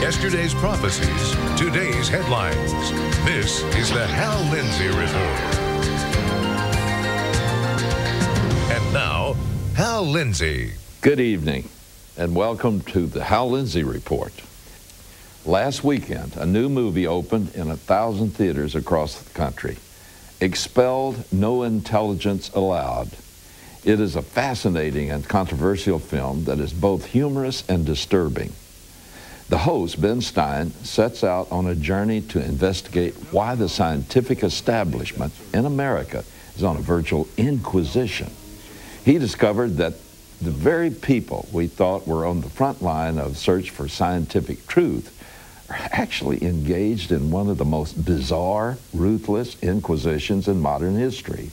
Yesterday's prophecies, today's headlines. This is the Hal Lindsey Report. And now, Hal Lindsey. Good evening, and welcome to the Hal Lindsey Report. Last weekend, a new movie opened in 1,000 theaters across the country. Expelled, No Intelligence Allowed. It is a fascinating and controversial film that is both humorous and disturbing. The host, Ben Stein, sets out on a journey to investigate why the scientific establishment in America is on a virtual inquisition. He discovered that the very people we thought were on the front line of search for scientific truth are actually engaged in one of the most bizarre, ruthless inquisitions in modern history.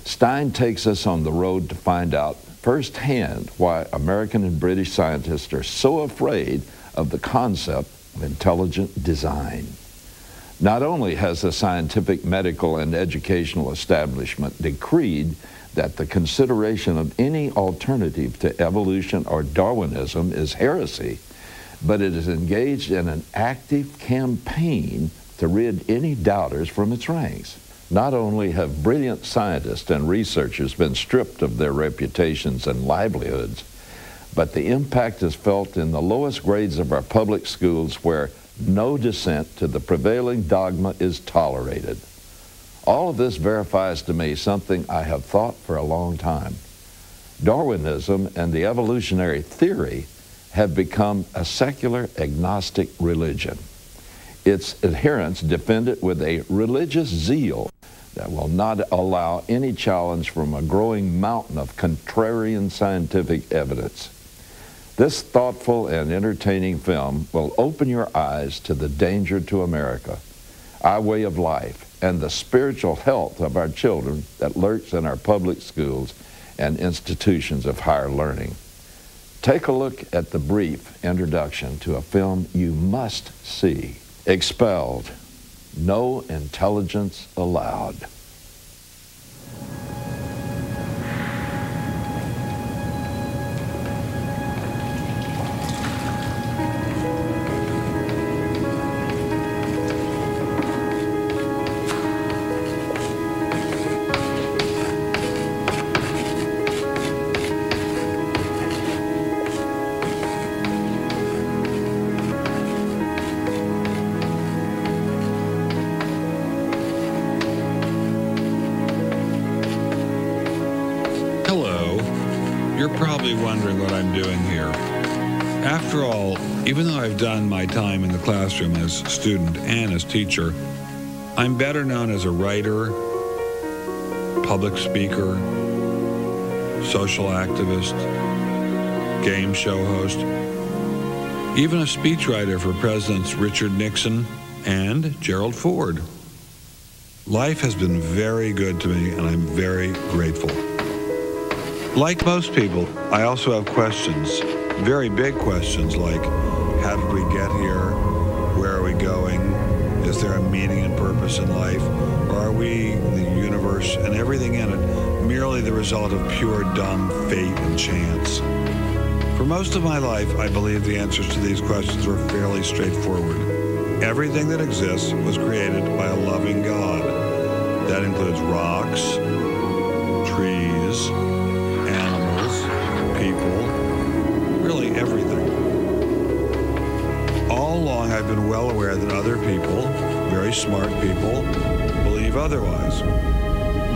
Stein takes us on the road to find out firsthand why American and British scientists are so afraid of the concept of intelligent design. Not only has the scientific, medical, and educational establishment decreed that the consideration of any alternative to evolution or Darwinism is heresy, but it is engaged in an active campaign to rid any doubters from its ranks. Not only have brilliant scientists and researchers been stripped of their reputations and livelihoods, but the impact is felt in the lowest grades of our public schools where no dissent to the prevailing dogma is tolerated. All of this verifies to me something I have thought for a long time. Darwinism and the evolutionary theory have become a secular agnostic religion. Its adherents defend it with a religious zeal that will not allow any challenge from a growing mountain of contrarian scientific evidence. This thoughtful and entertaining film will open your eyes to the danger to America, our way of life, and the spiritual health of our children that lurks in our public schools and institutions of higher learning. Take a look at the brief introduction to a film you must see. Expelled, No Intelligence Allowed. You're probably wondering what I'm doing here. After all, even though I've done my time in the classroom as student and as teacher, I'm better known as a writer, public speaker, social activist, game show host, even a speechwriter for Presidents Richard Nixon and Gerald Ford. Life has been very good to me, and I'm very grateful. Like most people, I also have questions, very big questions like, how did we get here? Where are we going? Is there a meaning and purpose in life? Or are we, the universe, and everything in it, merely the result of pure dumb fate and chance? For most of my life, I believe the answers to these questions were fairly straightforward. Everything that exists was created by a loving God. That includes rocks, trees, people, really everything. All along I've been well aware that other people, very smart people, believe otherwise.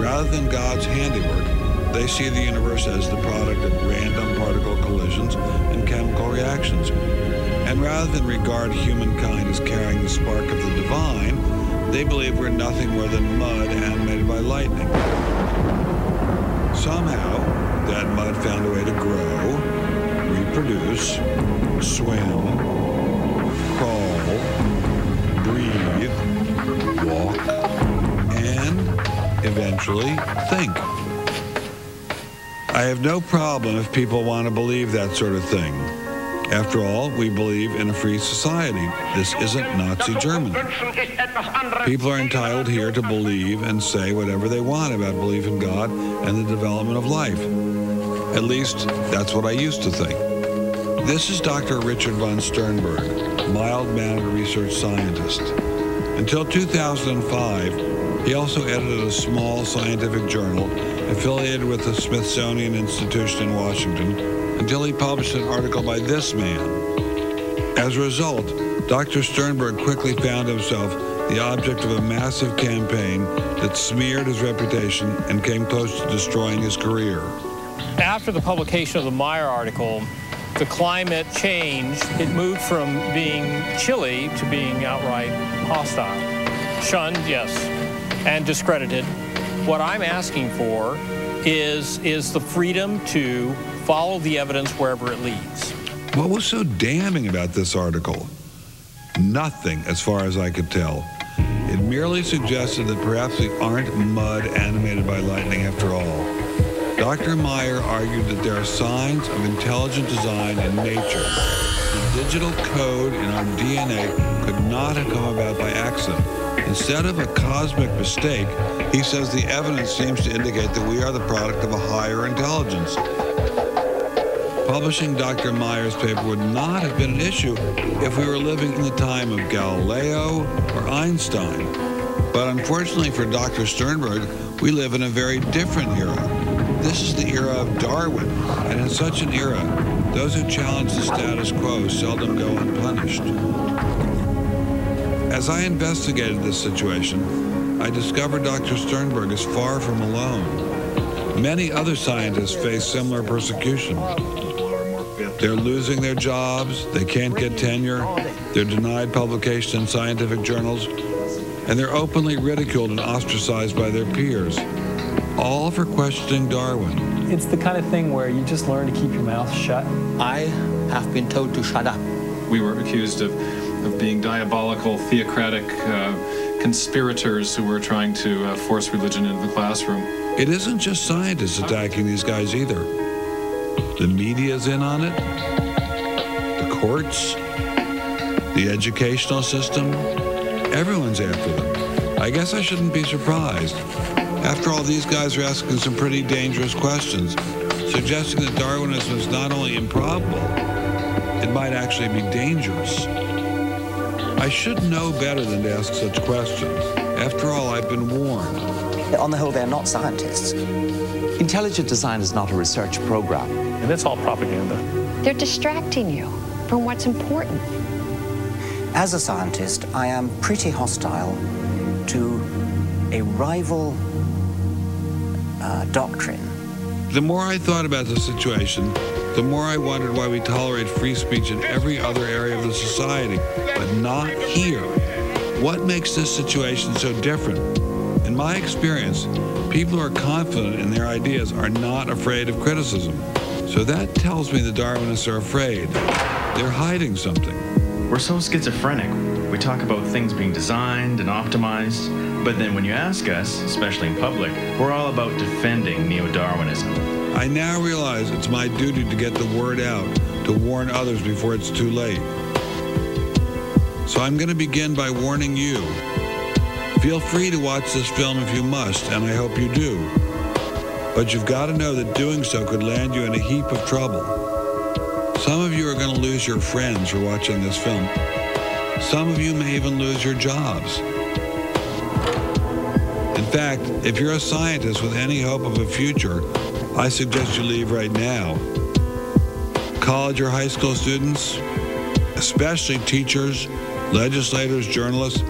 Rather than God's handiwork, they see the universe as the product of random particle collisions and chemical reactions. And rather than regard humankind as carrying the spark of the divine, they believe we're nothing more than mud animated by lightning. Somehow, that mud found a way to grow, reproduce, swim, crawl, breathe, walk, and eventually think. I have no problem if people want to believe that sort of thing. After all, we believe in a free society. This isn't Nazi Germany. People are entitled here to believe and say whatever they want about belief in God and the development of life. At least, that's what I used to think. This is Dr. Richard von Sternberg, mild-mannered research scientist. Until 2005, he also edited a small scientific journal affiliated with the Smithsonian Institution in Washington until he published an article by this man. As a result, Dr. Sternberg quickly found himself the object of a massive campaign that smeared his reputation and came close to destroying his career. After the publication of the Meyer article, the climate changed. It moved from being chilly to being outright hostile. Shunned, yes, and discredited. What I'm asking for is the freedom to follow the evidence wherever it leads. What was so damning about this article? Nothing, as far as I could tell. It merely suggested that perhaps we aren't mud animated by lightning after all. Dr. Meyer argued that there are signs of intelligent design in nature. The digital code in our DNA could not have come about by accident. Instead of a cosmic mistake, he says the evidence seems to indicate that we are the product of a higher intelligence. Publishing Dr. Meyer's paper would not have been an issue if we were living in the time of Galileo or Einstein. But unfortunately for Dr. Sternberg, we live in a very different era. This is the era of Darwin, and in such an era, those who challenge the status quo seldom go unpunished. As I investigated this situation, I discovered Dr. Sternberg is far from alone. Many other scientists face similar persecution. They're losing their jobs, they can't get tenure, they're denied publication in scientific journals, and they're openly ridiculed and ostracized by their peers, all for questioning Darwin. It's the kind of thing where you just learn to keep your mouth shut. I have been told to shut up. We were accused of being diabolical, theocratic conspirators who were trying to force religion into the classroom. It isn't just scientists attacking these guys either. The media's in on it, the courts, the educational system, everyone's after them. I guess I shouldn't be surprised. After all, these guys are asking some pretty dangerous questions, suggesting that Darwinism is not only improbable, it might actually be dangerous. I should know better than to ask such questions. After all, I've been warned. On the whole, they're not scientists. Intelligent design is not a research program. And it's all propaganda. They're distracting you from what's important. As a scientist, I am pretty hostile to a rival doctrine. The more I thought about the situation, the more I wondered why we tolerate free speech in every other area of the society, but not here. What makes this situation so different? In my experience, people who are confident in their ideas are not afraid of criticism. So that tells me the Darwinists are afraid. They're hiding something. We're so schizophrenic. We talk about things being designed and optimized, but then when you ask us, especially in public, we're all about defending neo-Darwinism. I now realize it's my duty to get the word out, to warn others before it's too late. So I'm going to begin by warning you. Feel free to watch this film if you must, and I hope you do. But you've got to know that doing so could land you in a heap of trouble. Some of you are going to lose your friends for watching this film. Some of you may even lose your jobs. In fact, if you're a scientist with any hope of a future, I suggest you leave right now. College or high school students, especially teachers, legislators, journalists,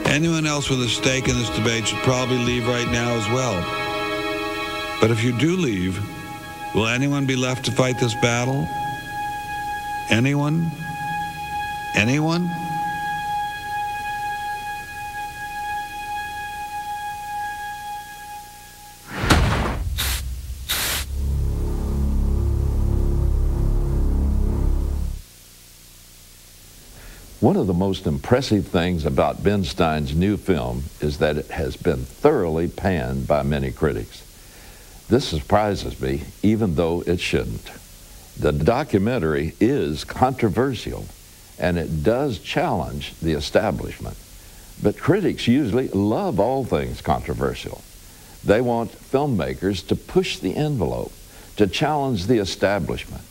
anyone else with a stake in this debate should probably leave right now as well. But if you do leave, will anyone be left to fight this battle? Anyone? Anyone? One of the most impressive things about Ben Stein's new film is that it has been thoroughly panned by many critics. This surprises me, even though it shouldn't. The documentary is controversial, and it does challenge the establishment. But critics usually love all things controversial. They want filmmakers to push the envelope, to challenge the establishment.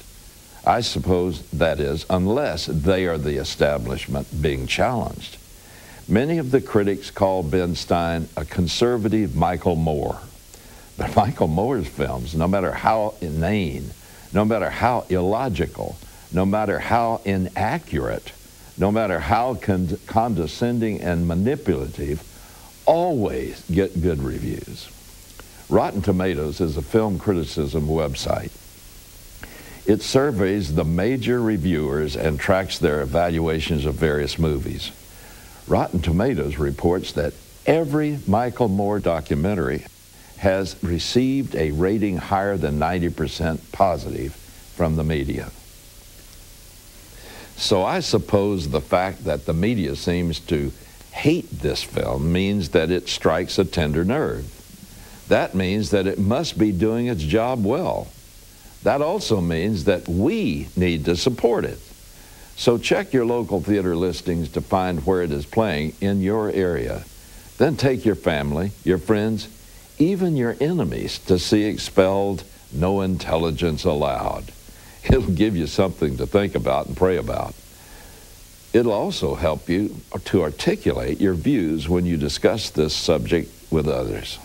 I suppose that is, unless they are the establishment being challenged. Many of the critics call Ben Stein a conservative Michael Moore. But Michael Moore's films, no matter how inane, no matter how illogical, no matter how inaccurate, no matter how condescending and manipulative, always get good reviews. Rotten Tomatoes is a film criticism website. It surveys the major reviewers and tracks their evaluations of various movies. Rotten Tomatoes reports that every Michael Moore documentary has received a rating higher than 90% positive from the media. So I suppose the fact that the media seems to hate this film means that it strikes a tender nerve. That means that it must be doing its job well. That also means that we need to support it. So check your local theater listings to find where it is playing in your area. Then take your family, your friends, even your enemies to see Expelled, No Intelligence Allowed. It'll give you something to think about and pray about. It'll also help you to articulate your views when you discuss this subject with others.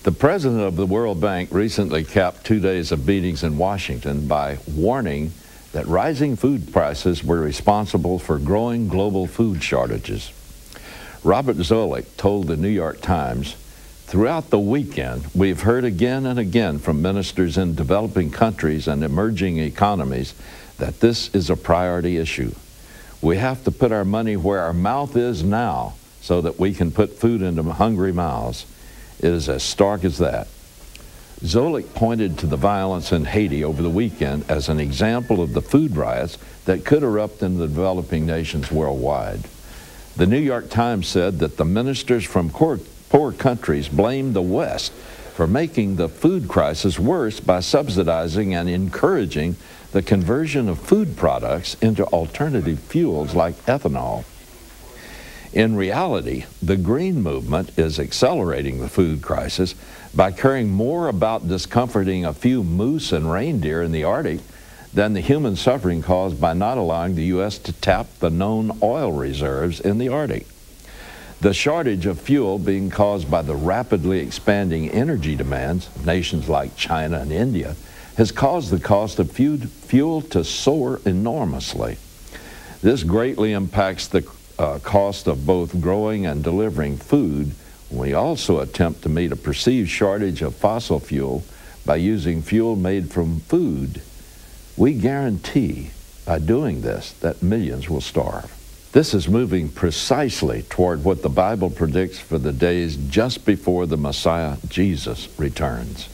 The president of the World Bank recently capped 2 days of meetings in Washington by warning that rising food prices were responsible for growing global food shortages. Robert Zoellick told the New York Times, "Throughout the weekend, we've heard again and again from ministers in developing countries and emerging economies that this is a priority issue. We have to put our money where our mouth is now so that we can put food into hungry mouths. It is as stark as that." Zoellick pointed to the violence in Haiti over the weekend as an example of the food riots that could erupt in the developing nations worldwide. The New York Times said that the ministers from poor countries blamed the West for making the food crisis worse by subsidizing and encouraging the conversion of food products into alternative fuels like ethanol. In reality, the Green Movement is accelerating the food crisis by caring more about discomforting a few moose and reindeer in the Arctic than the human suffering caused by not allowing the U.S. to tap the known oil reserves in the Arctic. The shortage of fuel being caused by the rapidly expanding energy demands of nations like China and India has caused the cost of fuel to soar enormously. This greatly impacts the cost of both growing and delivering food. We also attempt to meet a perceived shortage of fossil fuel by using fuel made from food. We guarantee by doing this that millions will starve. This is moving precisely toward what the Bible predicts for the days just before the Messiah, Jesus, returns.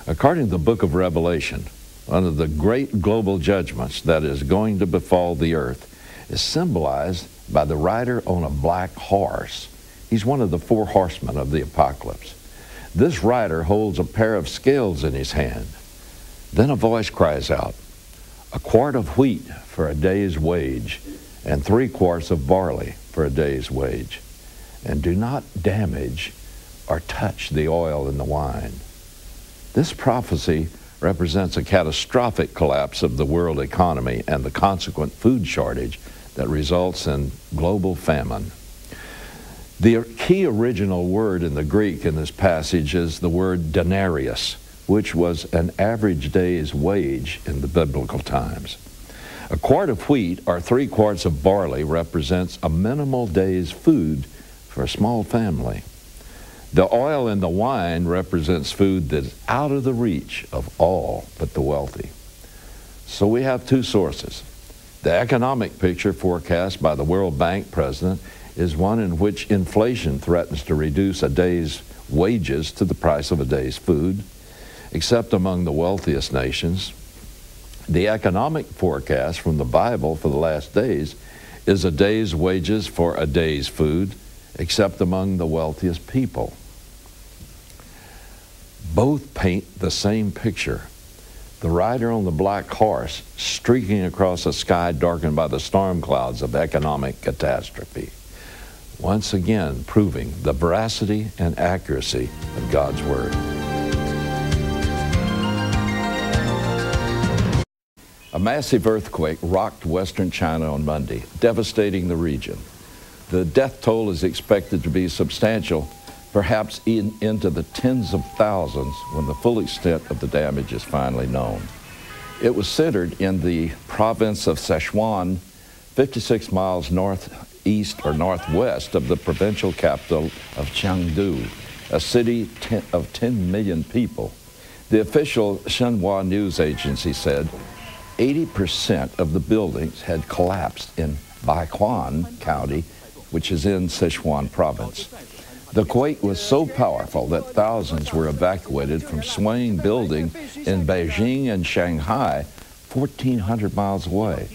According to the book of Revelation, one of the great global judgments that is going to befall the earth is symbolized by the rider on a black horse. He's one of the 4 horsemen of the apocalypse. This rider holds a pair of scales in his hand. Then a voice cries out, "A quart of wheat for a day's wage, and 3 quarts of barley for a day's wage. And do not damage or touch the oil and the wine." This prophecy represents a catastrophic collapse of the world economy and the consequent food shortage that results in global famine. The key original word in the Greek in this passage is the word denarius, which was an average day's wage in the biblical times. A quart of wheat or 3 quarts of barley represents a minimal day's food for a small family. The oil in the wine represents food that is out of the reach of all but the wealthy. So we have 2 sources. The economic picture forecast by the World Bank president is one in which inflation threatens to reduce a day's wages to the price of a day's food, except among the wealthiest nations. The economic forecast from the Bible for the last days is a day's wages for a day's food, except among the wealthiest people. Both paint the same picture. The rider on the black horse streaking across a sky darkened by the storm clouds of economic catastrophe, once again proving the veracity and accuracy of God's Word. A massive earthquake rocked western China on Monday, devastating the region. The death toll is expected to be substantial, perhaps into the tens of thousands when the full extent of the damage is finally known. It was centered in the province of Sichuan, 56 miles northeast or northwest of the provincial capital of Chengdu, a city of 10 million people. The official Xinhua news agency said 80% of the buildings had collapsed in Baihuan County, which is in Sichuan province. The quake was so powerful that thousands were evacuated from swaying buildings in Beijing and Shanghai, 1,400 miles away.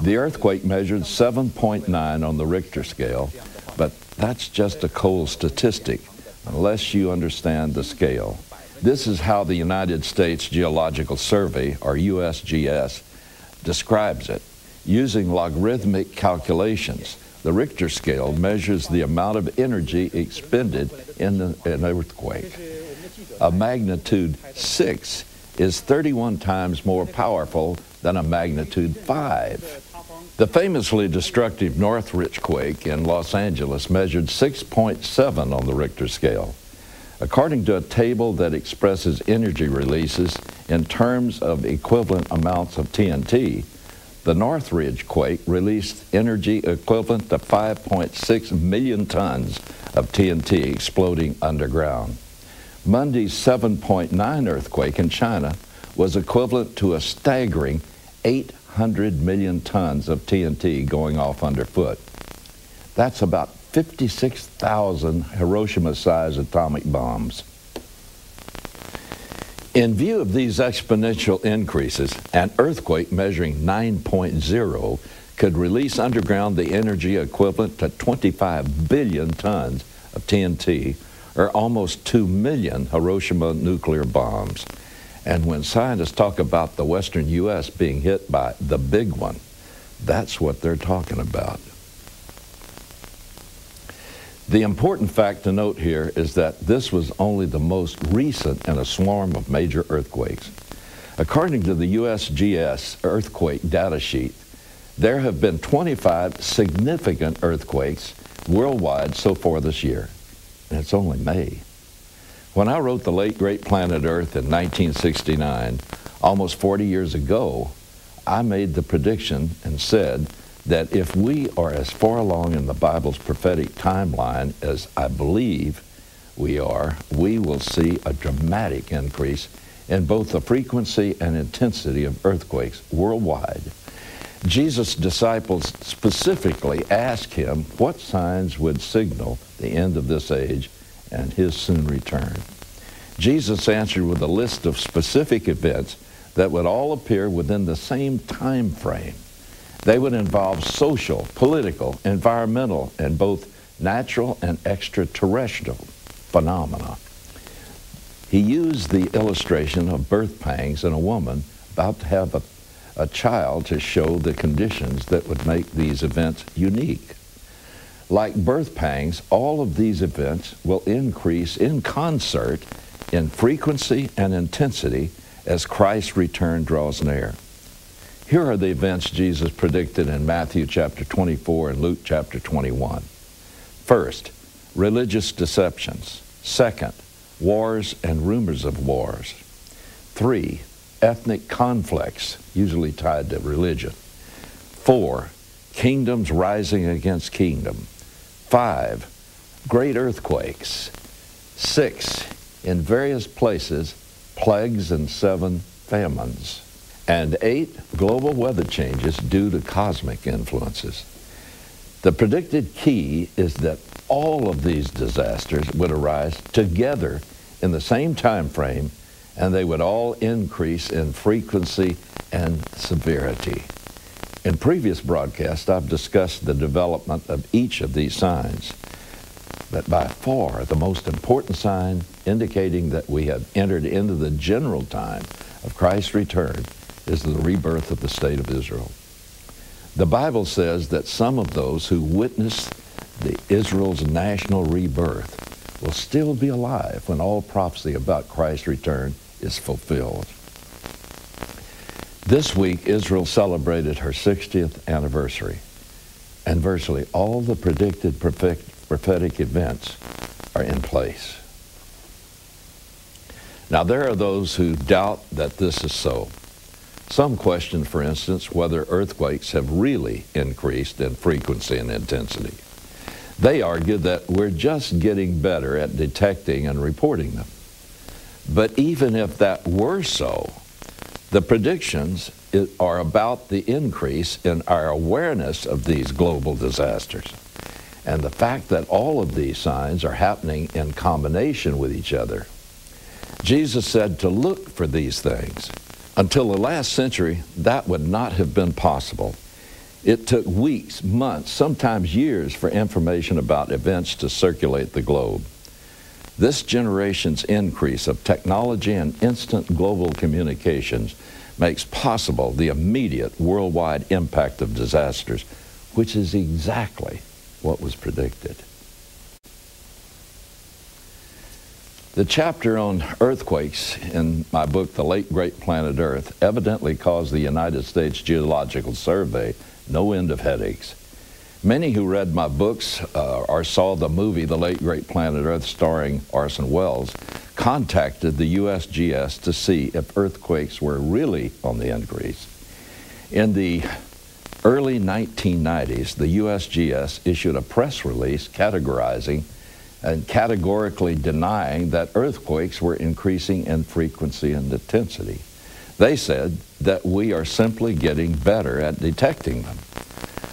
The earthquake measured 7.9 on the Richter scale, but that's just a cold statistic unless you understand the scale. This is how the United States Geological Survey, or USGS, describes it. Using logarithmic calculations, the Richter scale measures the amount of energy expended in an earthquake. A magnitude 6 is 31 times more powerful than a magnitude 5. The famously destructive Northridge quake in Los Angeles measured 6.7 on the Richter scale. According to a table that expresses energy releases in terms of equivalent amounts of TNT, the Northridge quake released energy equivalent to 5.6 million tons of TNT exploding underground. Monday's 7.9 earthquake in China was equivalent to a staggering 800 million tons of TNT going off underfoot. That's about 56,000 Hiroshima-sized atomic bombs. In view of these exponential increases, an earthquake measuring 9.0 could release underground the energy equivalent to 25 billion tons of TNT, or almost 2 million Hiroshima nuclear bombs. And when scientists talk about the western U.S. being hit by the big one, that's what they're talking about. The important fact to note here is that this was only the most recent in a swarm of major earthquakes. According to the USGS earthquake data sheet, there have been 25 significant earthquakes worldwide so far this year, and it's only May. When I wrote The Late Great Planet Earth in 1969, almost 40 years ago, I made the prediction and said that if we are as far along in the Bible's prophetic timeline as I believe we are, we will see a dramatic increase in both the frequency and intensity of earthquakes worldwide. Jesus' disciples specifically asked him what signs would signal the end of this age and his soon return. Jesus answered with a list of specific events that would all appear within the same time frame. They would involve social, political, environmental, and both natural and extraterrestrial phenomena. He used the illustration of birth pangs in a woman about to have a child to show the conditions that would make these events unique. Like birth pangs, all of these events will increase in concert in frequency and intensity as Christ's return draws near. Here are the events Jesus predicted in Matthew chapter 24 and Luke chapter 21. First, religious deceptions. Second, wars and rumors of wars. 3, ethnic conflicts, usually tied to religion. 4, kingdoms rising against kingdom. 5, great earthquakes. 6, in various places, plagues and 7 famines. And 8, global weather changes due to cosmic influences. The predicted key is that all of these disasters would arise together in the same time frame, and they would all increase in frequency and severity. In previous broadcasts, I've discussed the development of each of these signs. But by far, the most important sign indicating that we have entered into the general time of Christ's return is the rebirth of the state of Israel. The Bible says that some of those who witnessed Israel's national rebirth will still be alive when all prophecy about Christ's return is fulfilled. This week, Israel celebrated her 60th anniversary, and virtually all the predicted prophetic events are in place. Now, there are those who doubt that this is so. Some question, for instance, whether earthquakes have really increased in frequency and intensity. They argue that we're just getting better at detecting and reporting them. But even if that were so, the predictions are about the increase in our awareness of these global disasters. And the fact that all of these signs are happening in combination with each other. Jesus said to look for these things. Until the last century, that would not have been possible. It took weeks, months, sometimes years for information about events to circulate the globe. This generation's increase of technology and instant global communications makes possible the immediate worldwide impact of disasters, which is exactly what was predicted. The chapter on earthquakes in my book, The Late Great Planet Earth, evidently caused the United States Geological Survey no end of headaches. Many who read my books or saw the movie The Late Great Planet Earth starring Orson Welles contacted the USGS to see if earthquakes were really on the increase. In the early 1990s, the USGS issued a press release categorizing and categorically denying that earthquakes were increasing in frequency and intensity. They said that we are simply getting better at detecting them.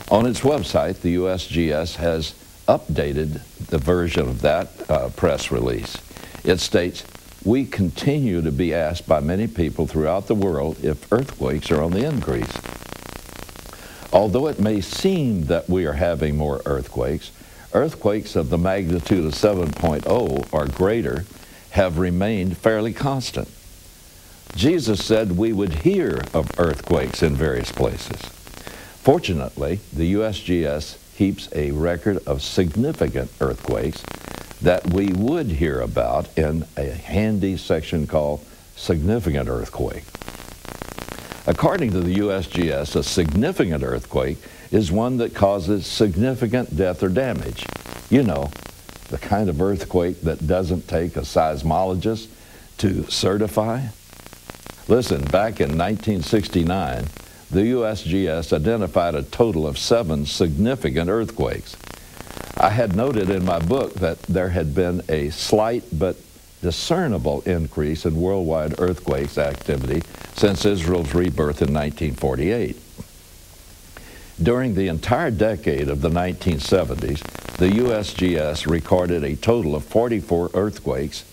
On its website, the USGS has updated the version of that press release. It states, "We continue to be asked by many people throughout the world if earthquakes are on the increase. Although it may seem that we are having more earthquakes of the magnitude of 7.0 or greater have remained fairly constant. Jesus said we would hear of earthquakes in various places. Fortunately, the USGS keeps a record of significant earthquakes that we would hear about in a handy section called Significant Earthquake. According to the USGS, a significant earthquake is one that causes significant death or damage. You know, the kind of earthquake that doesn't take a seismologist to certify. Listen, back in 1969, the USGS identified a total of 7 significant earthquakes. I had noted in my book that there had been a slight but discernible increase in worldwide earthquakes activity since Israel's rebirth in 1948. During the entire decade of the 1970s, the USGS recorded a total of 44 earthquakes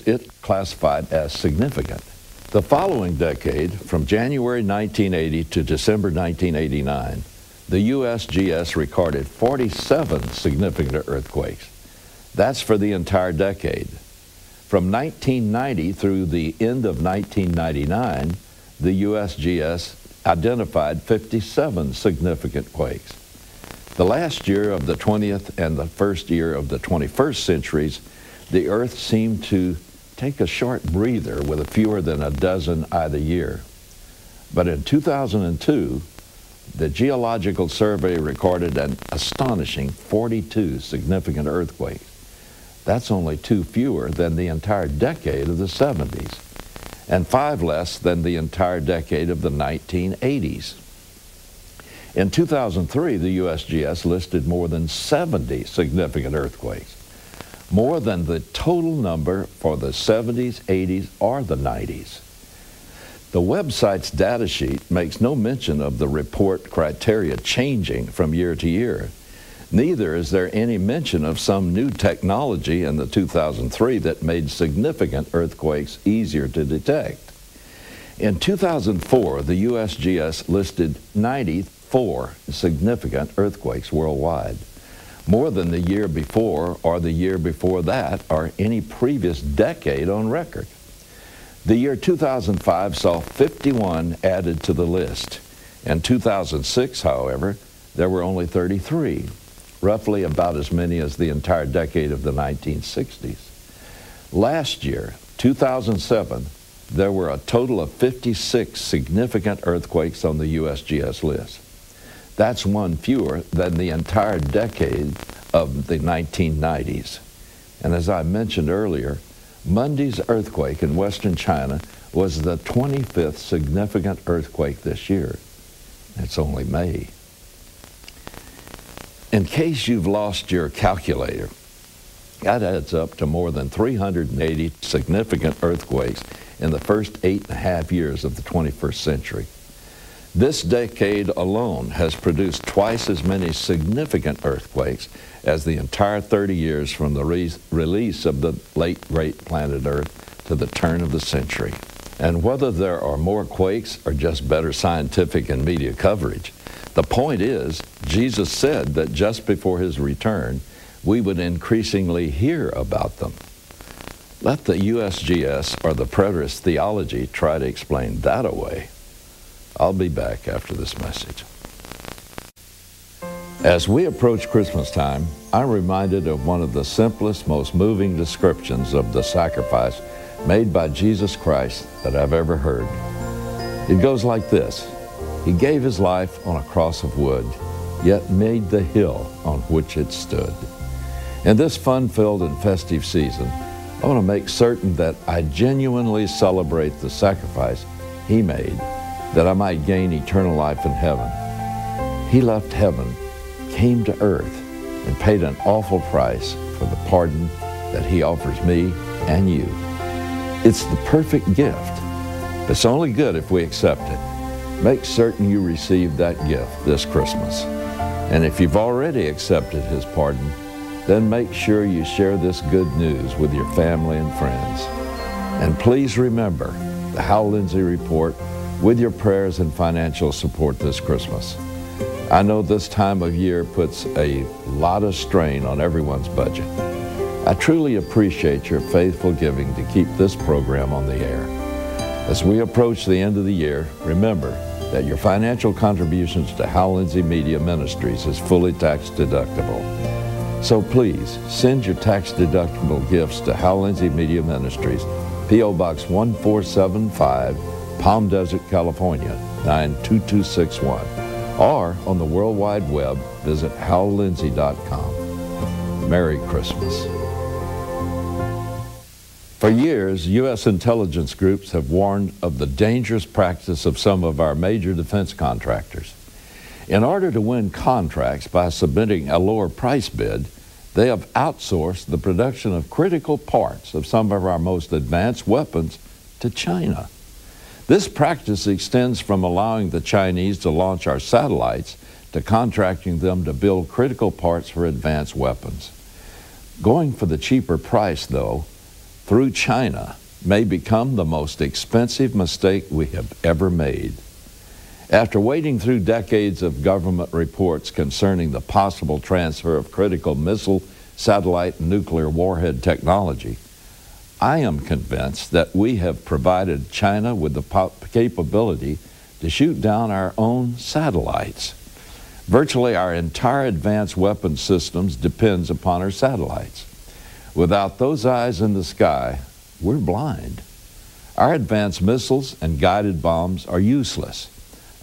it classified as significant. The following decade, from January 1980 to December 1989, the USGS recorded 47 significant earthquakes. That's for the entire decade. From 1990 through the end of 1999, the USGS identified 57 significant quakes. The last year of the 20th and the first year of the 21st centuries, the Earth seemed to take a short breather with fewer than a dozen either year. But in 2002, the Geological Survey recorded an astonishing 42 significant earthquakes. That's only 2 fewer than the entire decade of the 70s, and 5 less than the entire decade of the 1980s. In 2003, the USGS listed more than 70 significant earthquakes, more than the total number for the 70s, 80s, or the 90s. The website's data sheet makes no mention of the report criteria changing from year to year. Neither is there any mention of some new technology in the 2003 that made significant earthquakes easier to detect. In 2004, the USGS listed 94 significant earthquakes worldwide, more than the year before or the year before that or any previous decade on record. The year 2005 saw 51 added to the list. In 2006, however, there were only 33, roughly about as many as the entire decade of the 1960s. Last year, 2007, there were a total of 56 significant earthquakes on the USGS list. That's one fewer than the entire decade of the 1990s. And as I mentioned earlier, Monday's earthquake in western China was the 25th significant earthquake this year. It's only May. In case you've lost your calculator, that adds up to more than 380 significant earthquakes in the first 8.5 years of the 21st century. This decade alone has produced twice as many significant earthquakes as the entire 30 years from the release of the late great planet Earth to the turn of the century. And whether there are more quakes or just better scientific and media coverage, the point is, Jesus said that just before his return, we would increasingly hear about them. Let the USGS or the preterist theology try to explain that away. I'll be back after this message. As we approach Christmas time, I'm reminded of one of the simplest, most moving descriptions of the sacrifice made by Jesus Christ that I've ever heard. It goes like this: He gave his life on a cross of wood, yet made the hill on which it stood. In this fun-filled and festive season, I want to make certain that I genuinely celebrate the sacrifice he made that I might gain eternal life in heaven. He left heaven, came to earth, and paid an awful price for the pardon that he offers me and you. It's the perfect gift. It's only good if we accept it. Make certain you receive that gift this Christmas. And if you've already accepted his pardon, then make sure you share this good news with your family and friends. And please remember the Hal Lindsey Report with your prayers and financial support this Christmas. I know this time of year puts a lot of strain on everyone's budget. I truly appreciate your faithful giving to keep this program on the air. As we approach the end of the year, remember that your financial contributions to Hal Lindsey Media Ministries is fully tax deductible. So please send your tax-deductible gifts to Hal Lindsey Media Ministries, P.O. Box 1475, Palm Desert, California, 92261. Or on the World Wide Web, visit hallindsey.com. Merry Christmas. For years, U.S. intelligence groups have warned of the dangerous practice of some of our major defense contractors. In order to win contracts by submitting a lower price bid, they have outsourced the production of critical parts of some of our most advanced weapons to China. This practice extends from allowing the Chinese to launch our satellites to contracting them to build critical parts for advanced weapons. Going for the cheaper price, though, through China may become the most expensive mistake we have ever made. After wading through decades of government reports concerning the possible transfer of critical missile, satellite, and nuclear warhead technology, I am convinced that we have provided China with the capability to shoot down our own satellites. Virtually our entire advanced weapons systems depends upon our satellites. Without those eyes in the sky, we're blind. Our advanced missiles and guided bombs are useless.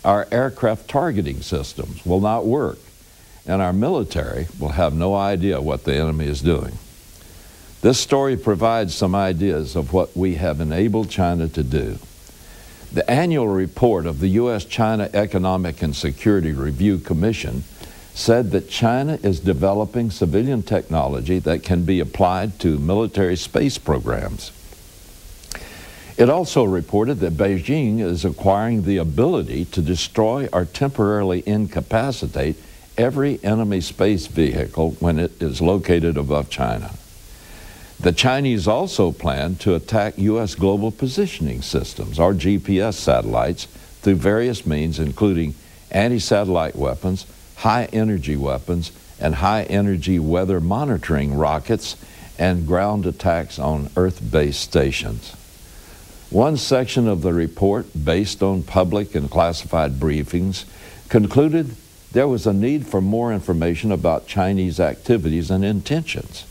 Our aircraft targeting systems will not work, and our military will have no idea what the enemy is doing. This story provides some ideas of what we have enabled China to do. The annual report of the U.S.-China Economic and Security Review Commission said that China is developing civilian technology that can be applied to military space programs. It also reported that Beijing is acquiring the ability to destroy or temporarily incapacitate every enemy space vehicle when it is located above China. The Chinese also plan to attack U.S. global positioning systems, or GPS satellites, through various means, including anti-satellite weapons, high-energy weapons, and high-energy weather monitoring rockets, and ground attacks on Earth-based stations. One section of the report, based on public and classified briefings, concluded there was a need for more information about Chinese activities and intentions.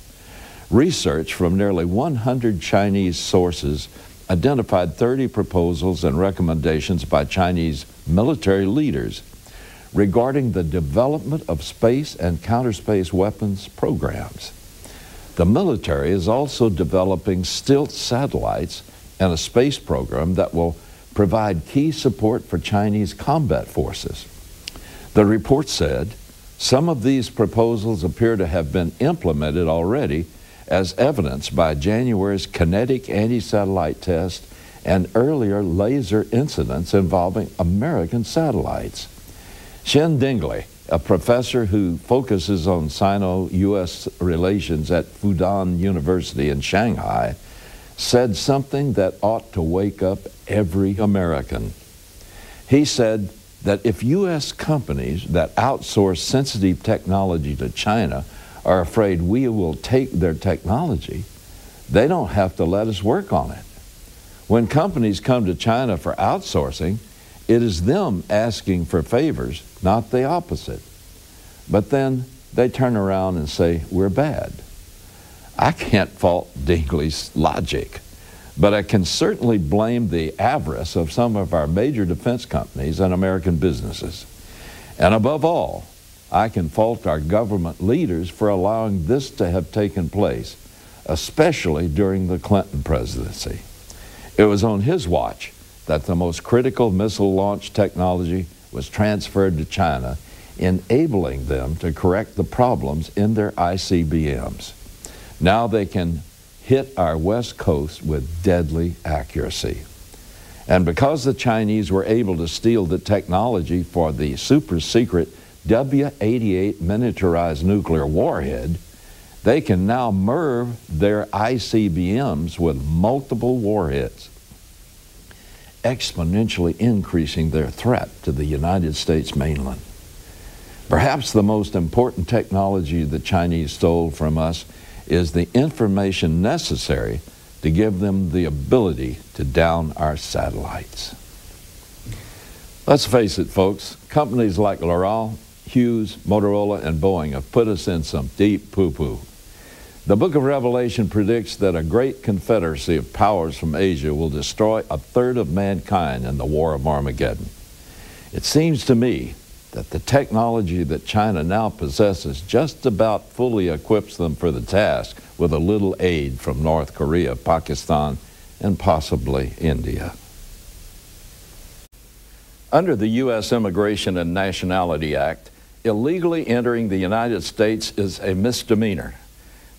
Research from nearly 100 Chinese sources identified 30 proposals and recommendations by Chinese military leaders regarding the development of space and counter-space weapons programs. The military is also developing stealth satellites and a space program that will provide key support for Chinese combat forces. The report said some of these proposals appear to have been implemented already, as evidenced by January's kinetic anti-satellite test and earlier laser incidents involving American satellites. Shen Dingley, a professor who focuses on Sino-U.S. relations at Fudan University in Shanghai, said something that ought to wake up every American. He said that if U.S. companies that outsource sensitive technology to China are afraid we will take their technology, they don't have to let us work on it. When companies come to China for outsourcing, it is them asking for favors, not the opposite. But then they turn around and say, we're bad. I can't fault Dingley's logic, but I can certainly blame the avarice of some of our major defense companies and American businesses. And above all, I can fault our government leaders for allowing this to have taken place, especially during the Clinton presidency. It was on his watch that the most critical missile launch technology was transferred to China, enabling them to correct the problems in their ICBMs. Now they can hit our West Coast with deadly accuracy. And because the Chinese were able to steal the technology for the super-secret W-88 miniaturized nuclear warhead, they can now MIRV their ICBMs with multiple warheads, exponentially increasing their threat to the United States mainland. Perhaps the most important technology the Chinese stole from us is the information necessary to give them the ability to down our satellites. Let's face it, folks, companies like L'Oreal, Hughes, Motorola, and Boeing have put us in some deep poo-poo. The book of Revelation predicts that a great confederacy of powers from Asia will destroy a third of mankind in the War of Armageddon. It seems to me that the technology that China now possesses just about fully equips them for the task, with a little aid from North Korea, Pakistan, and possibly India. Under the U.S. Immigration and Nationality Act, illegally entering the United States is a misdemeanor.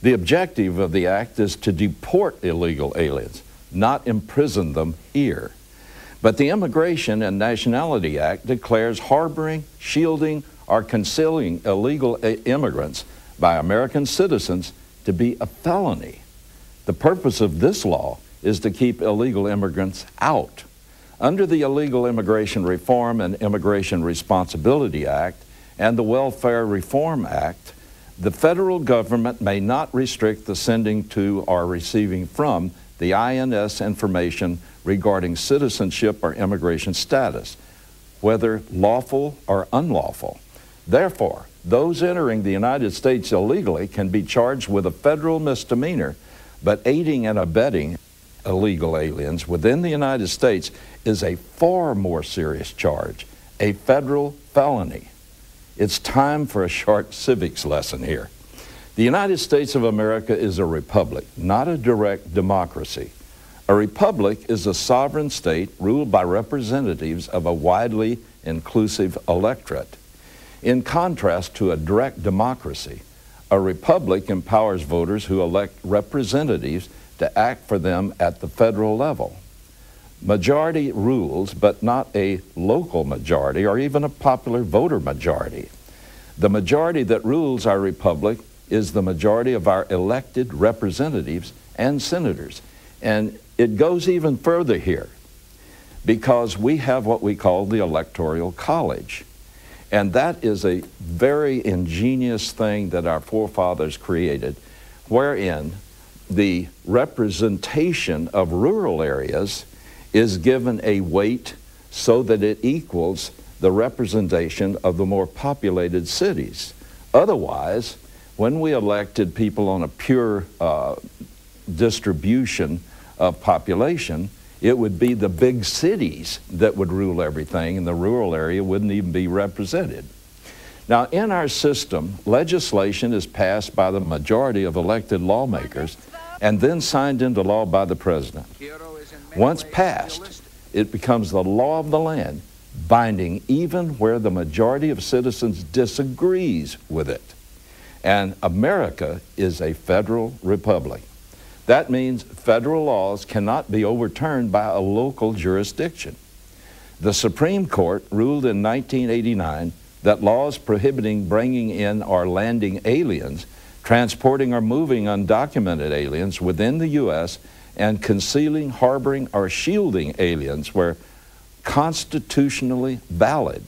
The objective of the act is to deport illegal aliens, not imprison them here. But the Immigration and Nationality Act declares harboring, shielding, or concealing illegal immigrants by American citizens to be a felony. The purpose of this law is to keep illegal immigrants out. Under the Illegal Immigration Reform and Immigration Responsibility Act and the Welfare Reform Act, the federal government may not restrict the sending to or receiving from the INS information regarding citizenship or immigration status, whether lawful or unlawful. Therefore, those entering the United States illegally can be charged with a federal misdemeanor, but aiding and abetting illegal aliens within the United States is a far more serious charge, a federal felony. It's time for a short civics lesson here. The United States of America is a republic, not a direct democracy. A republic is a sovereign state ruled by representatives of a widely inclusive electorate. In contrast to a direct democracy, a republic empowers voters who elect representatives to act for them at the federal level. Majority rules, but not a local majority or even a popular voter majority. The majority that rules our republic is the majority of our elected representatives and senators. And it goes even further here, because we have what we call the Electoral College. And that is a very ingenious thing that our forefathers created, wherein the representation of rural areas is given a weight so that it equals the representation of the more populated cities. Otherwise, when we elected people on a pure distribution of population, It would be the big cities that would rule everything, and the rural area wouldn't even be represented. Now, in our system, legislation is passed by the majority of elected lawmakers and then signed into law by the president. Once passed, it becomes the law of the land, binding even where the majority of citizens disagrees with it. And America is a federal republic. That means federal laws cannot be overturned by a local jurisdiction. The Supreme Court ruled in 1989 that laws prohibiting bringing in or landing aliens, transporting or moving undocumented aliens within the U.S., and concealing, harboring, or shielding aliens were constitutionally valid.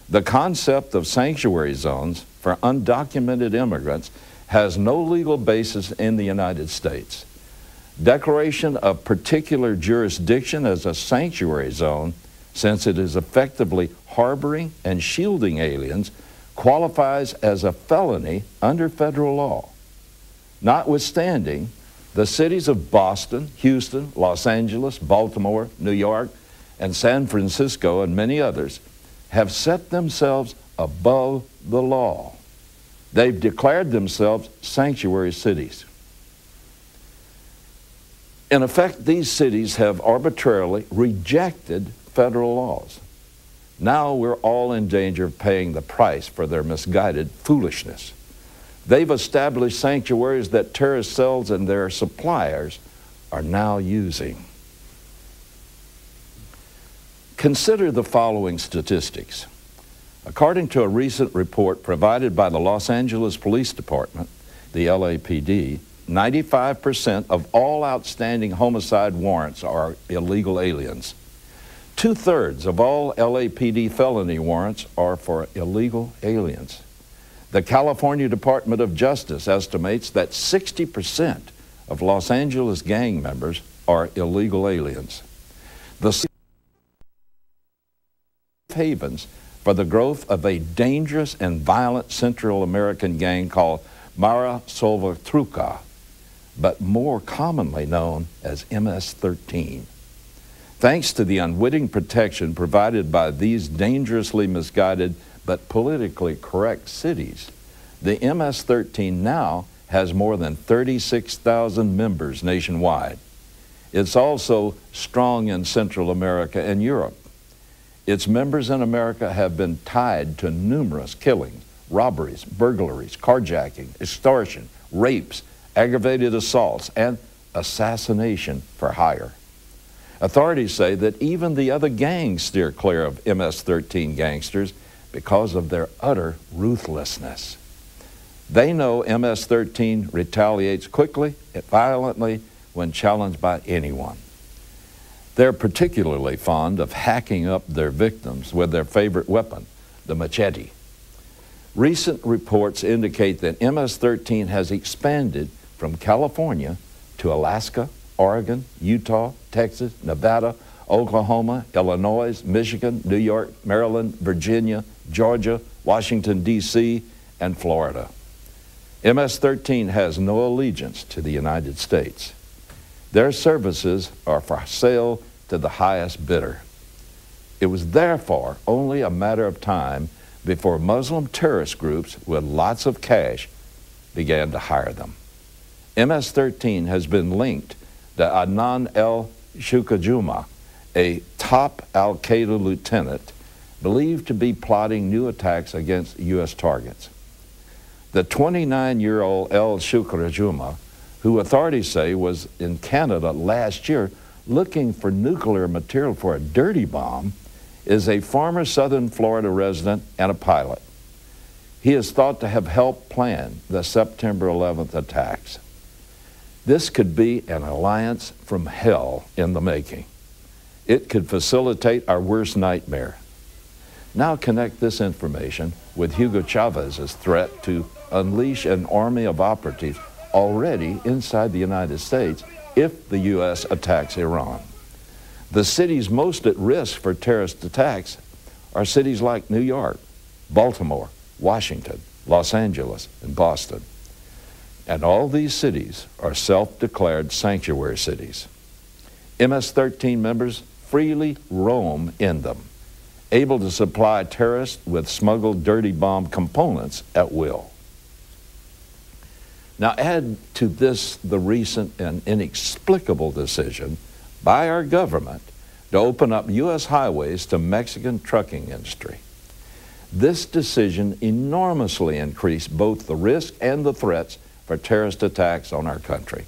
The concept of sanctuary zones for undocumented immigrants has no legal basis in the United States. Declaration of particular jurisdiction as a sanctuary zone, since it is effectively harboring and shielding aliens, qualifies as a felony under federal law. Notwithstanding, the cities of Boston, Houston, Los Angeles, Baltimore, New York, and San Francisco, and many others, have set themselves above the law. They've declared themselves sanctuary cities. In effect, these cities have arbitrarily rejected federal laws. Now we're all in danger of paying the price for their misguided foolishness. They've established sanctuaries that terrorist cells and their suppliers are now using. Consider the following statistics. According to a recent report provided by the Los Angeles Police Department, the LAPD, 95% of all outstanding homicide warrants are illegal aliens. 2/3 of all LAPD felony warrants are for illegal aliens. The California Department of Justice estimates that 60% of Los Angeles gang members are illegal aliens. The safe havens for the growth of a dangerous and violent Central American gang called Mara Salvatrucha, but more commonly known as MS-13. Thanks to the unwitting protection provided by these dangerously misguided but politically correct cities, the MS-13 now has more than 36,000 members nationwide. It's also strong in Central America and Europe. Its members in America have been tied to numerous killings, robberies, burglaries, carjacking, extortion, rapes, aggravated assaults, and assassination for hire. Authorities say that even the other gangs steer clear of MS-13 gangsters because of their utter ruthlessness. They know MS-13 retaliates quickly and violently when challenged by anyone. They're particularly fond of hacking up their victims with their favorite weapon, the machete. Recent reports indicate that MS-13 has expanded from California to Alaska, Oregon, Utah, Texas, Nevada, Oklahoma, Illinois, Michigan, New York, Maryland, Virginia, Georgia, Washington, D.C., and Florida. MS-13 has no allegiance to the United States. Their services are for sale to the highest bidder. It was therefore only a matter of time before Muslim terrorist groups with lots of cash began to hire them. MS-13 has been linked to Adnan el-Shukajuma, a top al-Qaeda lieutenant believed to be plotting new attacks against U.S. targets. The 29-year-old el-Shukajuma, who authorities say was in Canada last year looking for nuclear material for a dirty bomb, is a former Southern Florida resident and a pilot. He is thought to have helped plan the September 11th attacks. This could be an alliance from hell in the making. It could facilitate our worst nightmare. Now connect this information with Hugo Chavez's threat to unleash an army of operatives already inside the United States if the U.S. attacks Iran. The cities most at risk for terrorist attacks are cities like New York, Baltimore, Washington, Los Angeles, and Boston. And all these cities are self-declared sanctuary cities. MS-13 members freely roam in them, able to supply terrorists with smuggled dirty bomb components at will. Now add to this the recent and inexplicable decision by our government to open up U.S. highways to Mexican trucking industry. This decision enormously increased both the risk and the threats for terrorist attacks on our country.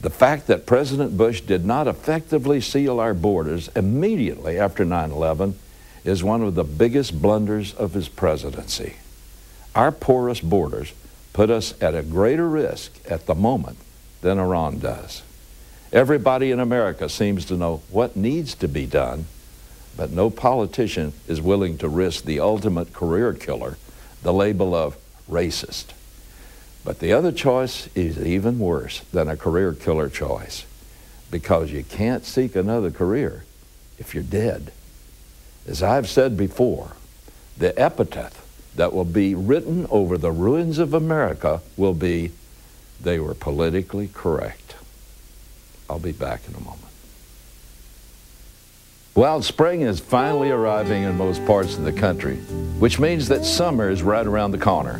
The fact that President Bush did not effectively seal our borders immediately after 9/11 is one of the biggest blunders of his presidency. Our porous borders put us at a greater risk at the moment than Iran does. Everybody in America seems to know what needs to be done, but no politician is willing to risk the ultimate career killer, the label of racist. But the other choice is even worse than a career killer choice, because you can't seek another career if you're dead. As I've said before, the epitaph that will be written over the ruins of America will be, "They were politically correct." I'll be back in a moment. Well, spring is finally arriving in most parts of the country, which means that summer is right around the corner.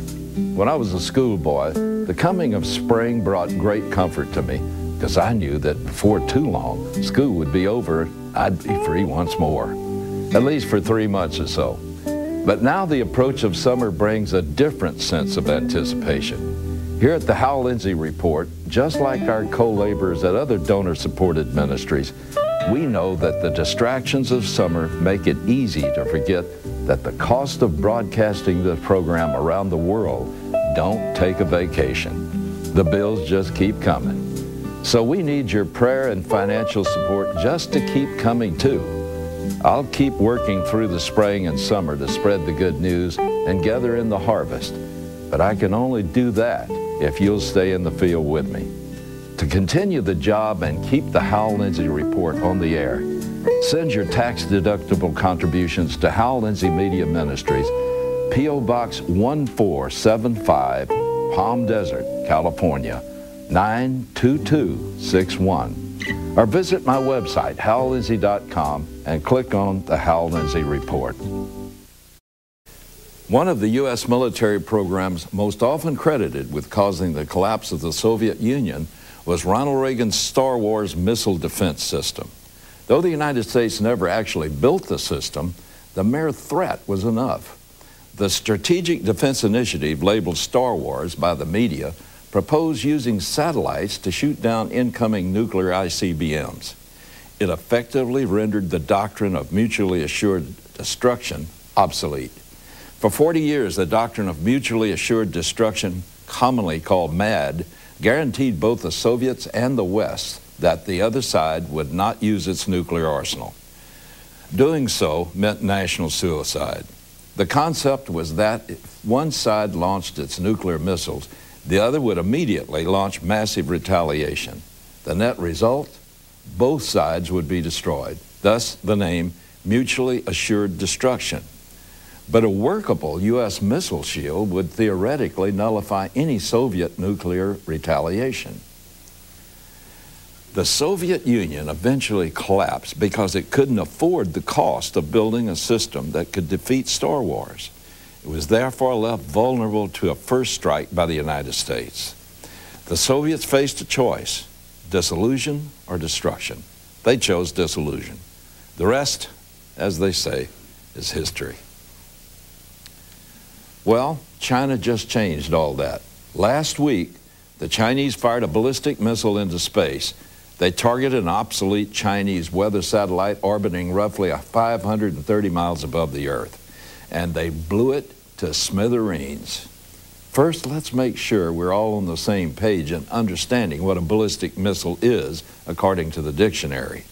When I was a schoolboy, the coming of spring brought great comfort to me, because I knew that before too long, school would be over, I'd be free once more, at least for 3 months or so. But now the approach of summer brings a different sense of anticipation. Here at the Hal Lindsey Report, just like our co-laborers at other donor-supported ministries, we know that the distractions of summer make it easy to forget that the cost of broadcasting the program around the world don't take a vacation. The bills just keep coming. So we need your prayer and financial support just to keep coming too. I'll keep working through the spring and summer to spread the good news and gather in the harvest, but I can only do that if you'll stay in the field with me. To continue the job and keep the Hal Lindsey Report on the air, send your tax-deductible contributions to Hal Lindsey Media Ministries, P.O. Box 1475, Palm Desert, California, 92261. Or visit my website, hallindsey.com, and click on the Hal Lindsey Report. One of the U.S. military programs most often credited with causing the collapse of the Soviet Union was Ronald Reagan's Star Wars missile defense system. Though the United States never actually built the system, the mere threat was enough. The Strategic Defense Initiative, labeled Star Wars by the media, proposed using satellites to shoot down incoming nuclear ICBMs. It effectively rendered the doctrine of mutually assured destruction obsolete. For 40 years, the doctrine of mutually assured destruction, commonly called MAD, guaranteed both the Soviets and the West that the other side would not use its nuclear arsenal. Doing so meant national suicide. The concept was that if one side launched its nuclear missiles, the other would immediately launch massive retaliation. The net result? Both sides would be destroyed. Thus the name mutually assured destruction. But a workable U.S. missile shield would theoretically nullify any Soviet nuclear retaliation. The Soviet Union eventually collapsed because it couldn't afford the cost of building a system that could defeat Star Wars. It was therefore left vulnerable to a first strike by the United States. The Soviets faced a choice, disillusion or destruction. They chose disillusion. The rest, as they say, is history. Well, China just changed all that. Last week, the Chinese fired a ballistic missile into space. They targeted an obsolete Chinese weather satellite orbiting roughly 530 miles above the Earth, and they blew it to smithereens. First, let's make sure we're all on the same page in understanding what a ballistic missile is, according to the dictionary.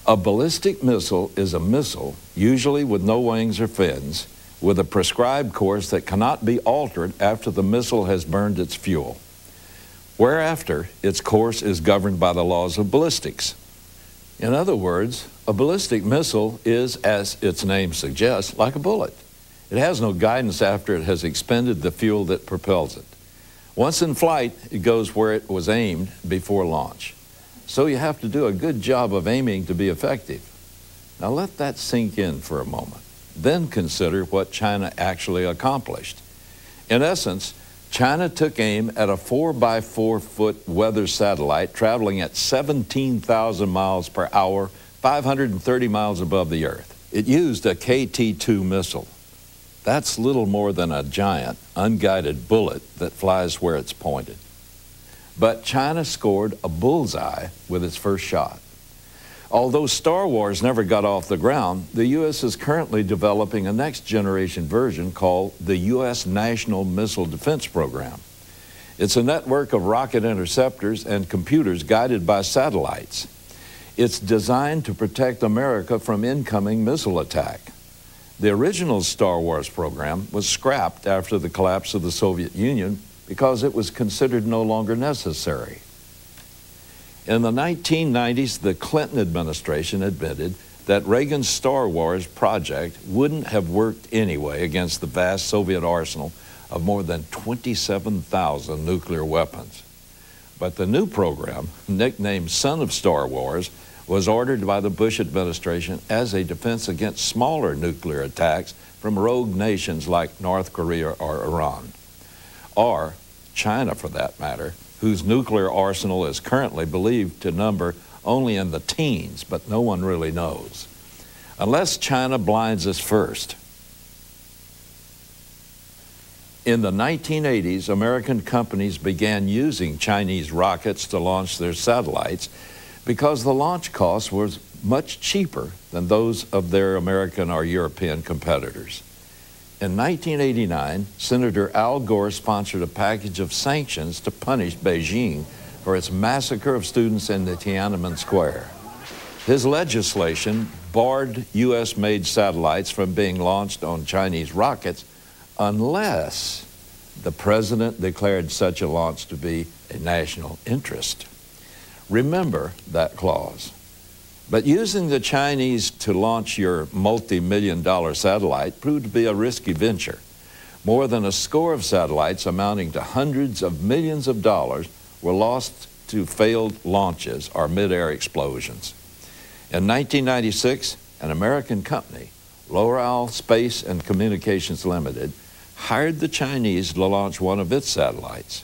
A ballistic missile is a missile, usually with no wings or fins, with a prescribed course that cannot be altered after the missile has burned its fuel. Whereafter, its course is governed by the laws of ballistics. In other words, a ballistic missile is, as its name suggests, like a bullet. It has no guidance after it has expended the fuel that propels it. Once in flight, it goes where it was aimed before launch. So you have to do a good job of aiming to be effective. Now let that sink in for a moment. Then consider what China actually accomplished. In essence, China took aim at a 4-by-4-foot weather satellite traveling at 17,000 miles per hour, 530 miles above the Earth. It used a KT-2 missile. That's little more than a giant, unguided bullet that flies where it's pointed. But China scored a bullseye with its first shot. Although Star Wars never got off the ground, the U.S. is currently developing a next-generation version called the U.S. National Missile Defense Program. It's a network of rocket interceptors and computers guided by satellites. It's designed to protect America from incoming missile attack. The original Star Wars program was scrapped after the collapse of the Soviet Union because it was considered no longer necessary. In the 1990s, the Clinton administration admitted that Reagan's Star Wars project wouldn't have worked anyway against the vast Soviet arsenal of more than 27,000 nuclear weapons. But the new program, nicknamed Son of Star Wars, was ordered by the Bush administration as a defense against smaller nuclear attacks from rogue nations like North Korea or Iran, or China for that matter, whose nuclear arsenal is currently believed to number only in the teens, but no one really knows. Unless China blinds us first. In the 1980s, American companies began using Chinese rockets to launch their satellites because the launch cost was much cheaper than those of their American or European competitors. In 1989, Senator Al Gore sponsored a package of sanctions to punish Beijing for its massacre of students in the Tiananmen Square. His legislation barred U.S.-made satellites from being launched on Chinese rockets unless the president declared such a launch to be a national interest. Remember that clause. But using the Chinese to launch your multi-million-dollar satellite proved to be a risky venture. More than a score of satellites amounting to hundreds of millions of dollars were lost to failed launches or mid-air explosions. In 1996, an American company, Loral Space and Communications Limited, hired the Chinese to launch one of its satellites.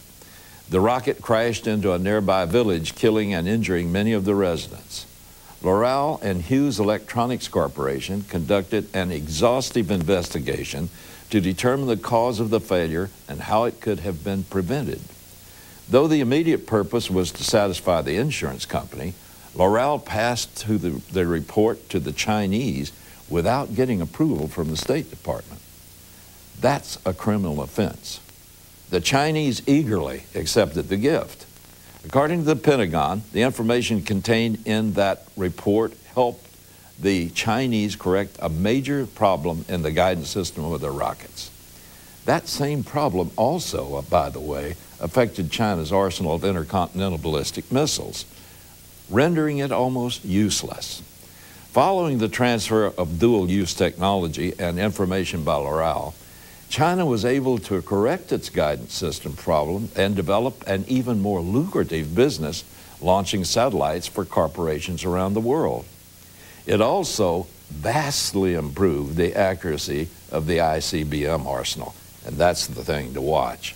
The rocket crashed into a nearby village, killing and injuring many of the residents. Loral and Hughes Electronics Corporation conducted an exhaustive investigation to determine the cause of the failure and how it could have been prevented. Though the immediate purpose was to satisfy the insurance company, Loral passed the report to the Chinese without getting approval from the State Department. That's a criminal offense. The Chinese eagerly accepted the gift. According to the Pentagon, the information contained in that report helped the Chinese correct a major problem in the guidance system of their rockets. That same problem also, by the way, affected China's arsenal of intercontinental ballistic missiles, rendering it almost useless. Following the transfer of dual-use technology and information by Loral, China was able to correct its guidance system problem and develop an even more lucrative business launching satellites for corporations around the world. It also vastly improved the accuracy of the ICBM arsenal, and that's the thing to watch.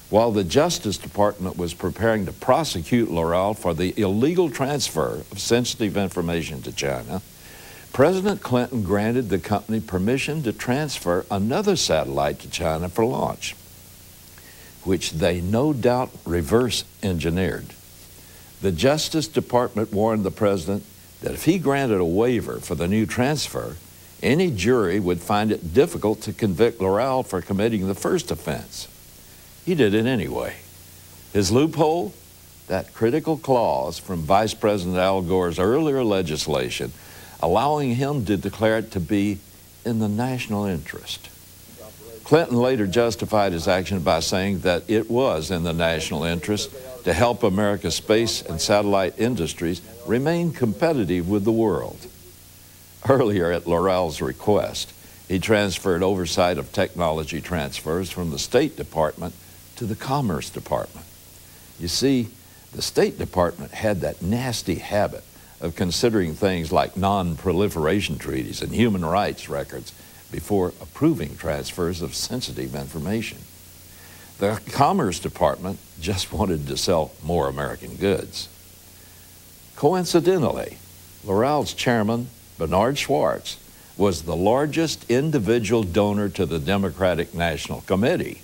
While the Justice Department was preparing to prosecute Loral for the illegal transfer of sensitive information to China, President Clinton granted the company permission to transfer another satellite to China for launch, which they no doubt reverse engineered. The Justice Department warned the president that if he granted a waiver for the new transfer, any jury would find it difficult to convict Loral for committing the first offense. He did it anyway. His loophole? That critical clause from Vice President Al Gore's earlier legislation allowing him to declare it to be in the national interest. Clinton later justified his action by saying that it was in the national interest to help America's space and satellite industries remain competitive with the world. Earlier, at Loral's request, he transferred oversight of technology transfers from the State Department to the Commerce Department. You see, The State Department had that nasty habit of considering things like non-proliferation treaties and human rights records before approving transfers of sensitive information. The Commerce Department just wanted to sell more American goods. Coincidentally, L'Oreal's chairman, Bernard Schwartz, was the largest individual donor to the Democratic National Committee.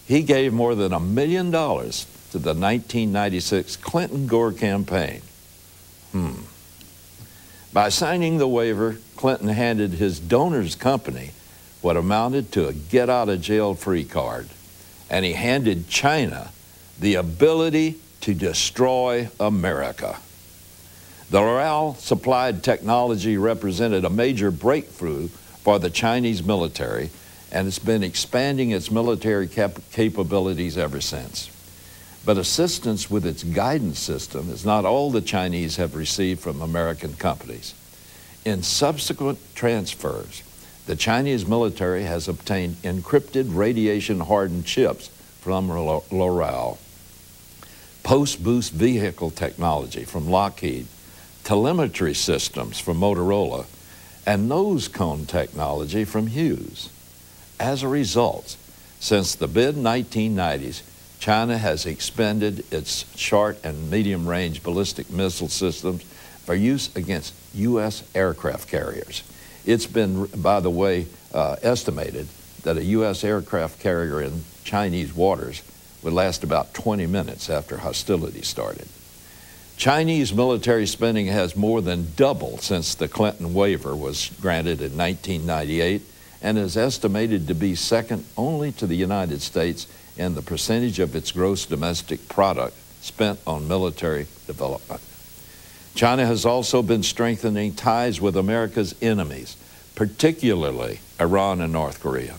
He gave more than $1 million to the 1996 Clinton-Gore campaign. By signing the waiver, Clinton handed his donor's company what amounted to a get-out-of-jail-free card, and he handed China the ability to destroy America. The L'Oreal-supplied technology represented a major breakthrough for the Chinese military, and it's been expanding its military capabilities ever since. But assistance with its guidance system is not all the Chinese have received from American companies. In subsequent transfers, the Chinese military has obtained encrypted radiation-hardened chips from L'Oreal, post-boost vehicle technology from Lockheed, telemetry systems from Motorola, and nose cone technology from Hughes. As a result, since the mid-1990s, China has expanded its short and medium-range ballistic missile systems for use against U.S. aircraft carriers. It's been, by the way, estimated that a U.S. aircraft carrier in Chinese waters would last about 20 minutes after hostilities started. Chinese military spending has more than doubled since the Clinton waiver was granted in 1998 and is estimated to be second only to the United States in the percentage of its gross domestic product spent on military development. China has also been strengthening ties with America's enemies, particularly Iran and North Korea.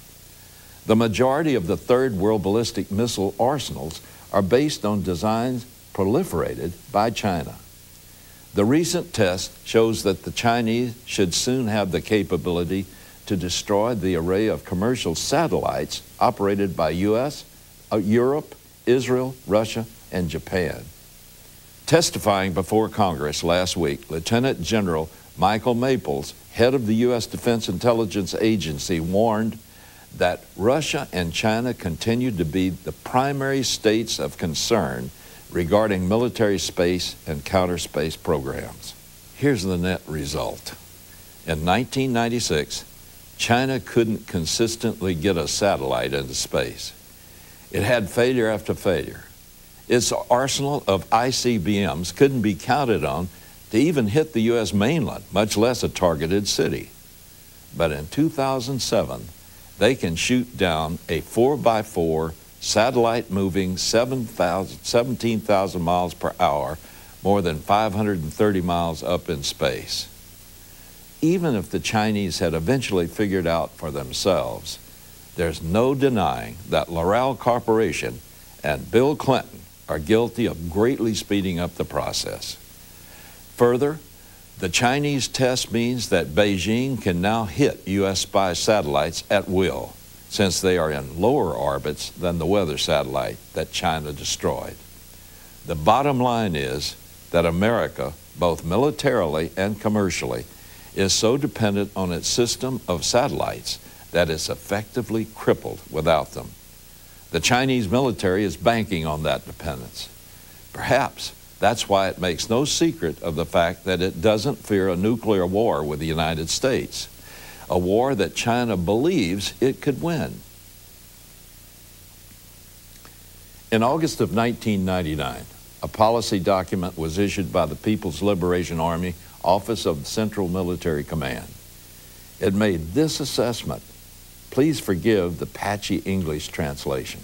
The majority of the Third World ballistic missile arsenals are based on designs proliferated by China. The recent test shows that the Chinese should soon have the capability to destroy the array of commercial satellites operated by U.S., Europe, Israel, Russia, and Japan. Testifying before Congress last week, Lieutenant General Michael Maples, head of the U.S. Defense Intelligence Agency, warned that Russia and China continue to be the primary states of concern regarding military space and counter-space programs. Here's the net result. In 1996, China couldn't consistently get a satellite into space. It had failure after failure. Its arsenal of ICBMs couldn't be counted on to even hit the U.S. mainland, much less a targeted city. But in 2007, they can shoot down a 4x4 satellite moving 17,000 miles per hour, more than 530 miles up in space. Even if the Chinese had eventually figured out for themselves, there's no denying that L'Oreal Corporation and Bill Clinton are guilty of greatly speeding up the process. Further, the Chinese test means that Beijing can now hit U.S. spy satellites at will, since they are in lower orbits than the weather satellite that China destroyed. The bottom line is that America, both militarily and commercially, is so dependent on its system of satellites that it's effectively crippled without them. The Chinese military is banking on that dependence. Perhaps that's why it makes no secret of the fact that it doesn't fear a nuclear war with the United States, a war that China believes it could win. In August of 1999, a policy document was issued by the People's Liberation Army Office of Central Military Command. It made this assessment. Please forgive the patchy English translation.